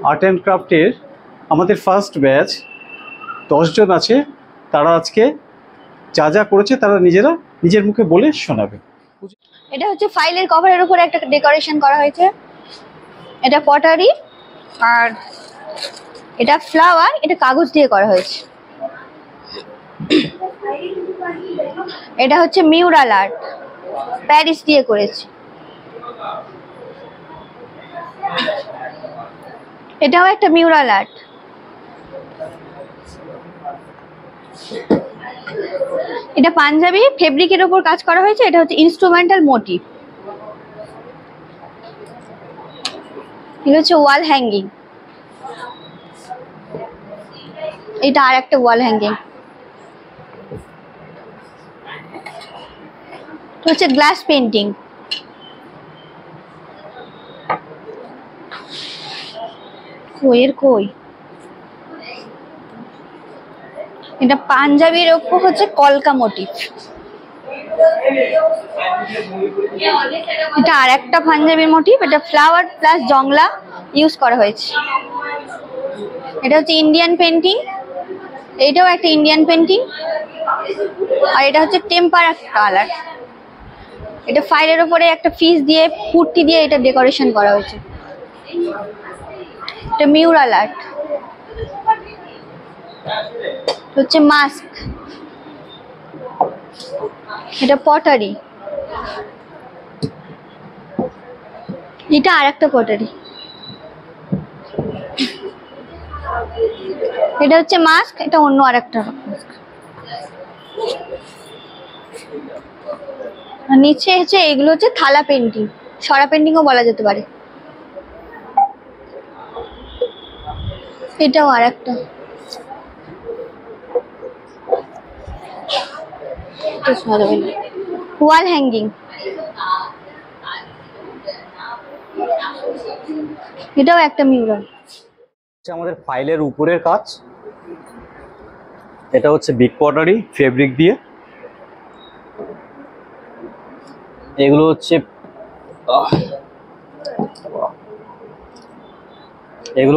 Art and ক্রাফটের আমাদের first batch 10 জন আছে। তারা আজকে যা যা করেছে তারা নিজের মুখে বলে শোনাবে। এটা হচ্ছে ফাইলের কভারের উপরে একটা ডেকোরেশন করা হয়েছে। এটা পটারি, আর এটা ফ্লাওয়ার, এটা কাগজ দিয়ে করা হয়েছে। এটা হচ্ছে মিউরাল আর্ট, প্যারিস দিয়ে করেছে। এটাও একটা মিউরাল আর্ট। এটা পাঞ্জাবি ফেব্রিকের উপর কাজ করা হয়েছে। এটা হচ্ছে ইনস্ট্রুমেন্টাল মোটিভ। এটা হচ্ছে ওয়াল হ্যাঙ্গিং। এটা আর একটা ওয়াল হ্যাঙ্গিং। এটা হচ্ছে গ্লাস পেন্টিং। কই এটা পাঞ্জাবির উপর হচ্ছে কলকা মোটিভ। এটা আর একটা পাঞ্জাবির মোটিভ। এটা ফ্লাওয়ার প্লাস জংলা ইউজ করা হয়েছে। এটা হচ্ছে ইন্ডিয়ান পেন্টিং। এটাও একটা ইন্ডিয়ান পেন্টিং। আর এটা হচ্ছে টেম্পার কালার। এটা ফাইলের উপরে একটা ফিস দিয়ে পুট্টি দিয়ে এটা ডেকোরেশন করা হয়েছে। এটা মিউরাল আর্ট। হচ্ছে মাস্ক। এটা পটারি। এটা আর একটা পটারি। এটা হচ্ছে মাস্ক। এটা অন্য আর একটা মাস্ক। নিচে হচ্ছে এগুলো হচ্ছে থালা পেন্টিং, সরা পেন্টিংও বলা যেতে পারে। এটাও আর একটা। Wall hanging. এটাও একটা মিউরাল। আমাদের ফাইলের উপরের কাজ। এটা হচ্ছে বিগ পটারি ফেব্রিক দিয়ে। এগুলো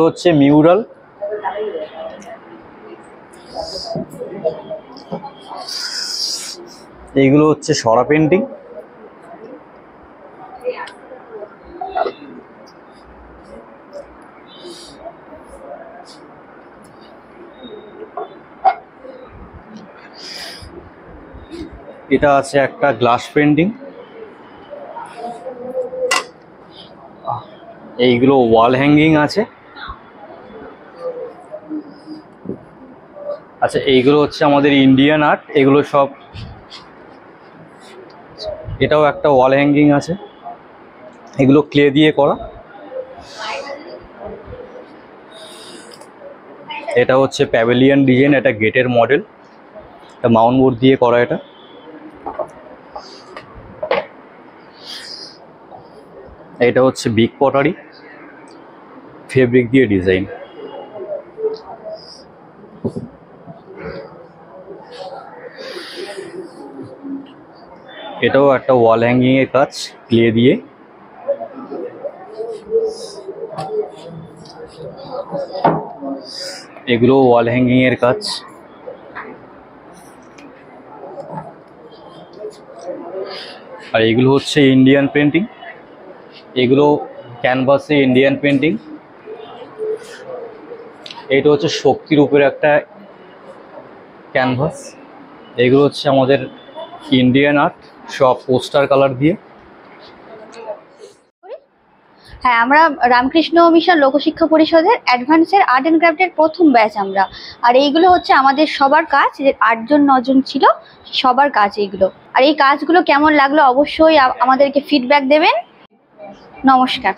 হচ্ছে মিউরাল। এইগুলো হচ্ছে সরা পেন্টিং। এটা আছে একটা গ্লাস পেন্টিং। এইগুলো ওয়াল হ্যাঙ্গিং আছে। আচ্ছা, এইগুলো হচ্ছে আমাদের ইন্ডিয়ান আর্ট। এগুলো সব, এটাও একটা ওয়াল হ্যাঙ্গিং আছে। এগুলো ক্লে দিয়ে করা। এটা হচ্ছে প্যাভিলিয়ন ডিজাইন। এটা গেটের মডেল। এটা মাউন্ট বোর্ড দিয়ে করা। এটা হচ্ছে বিগ পটারি ফেব্রিক দিয়ে ডিজাইন। এটাও একটা ওয়াল হ্যাঙ্গিং এর কাজ ক্লে দিয়ে। এগুলো ওয়াল হ্যাঙ্গিং এর কাজ। আর এগুলো হচ্ছে ইন্ডিয়ান পেন্টিং। এগুলো ক্যানভাসে ইন্ডিয়ান পেন্টিং। এটা হচ্ছে শক্তির উপরে একটা ক্যানভাস। এগুলো হচ্ছে আমাদের ইন্ডিয়ান আর্ট, সব পোস্টার কালার দিয়ে। হ্যাঁ, আমরা রামকৃষ্ণ মিশন লোকশিক্ষা পরিষদের অ্যাডভান্সের আর্ট অ্যান্ড ক্রাফটের প্রথম ব্যাচ আমরা। আর এইগুলো হচ্ছে আমাদের সবার কাজ, যে 8 জন 9 জন ছিল সবার কাজ এইগুলো। আর এই কাজগুলো কেমন লাগলো অবশ্যই আমাদেরকে ফিডব্যাক দেবেন। নমস্কার।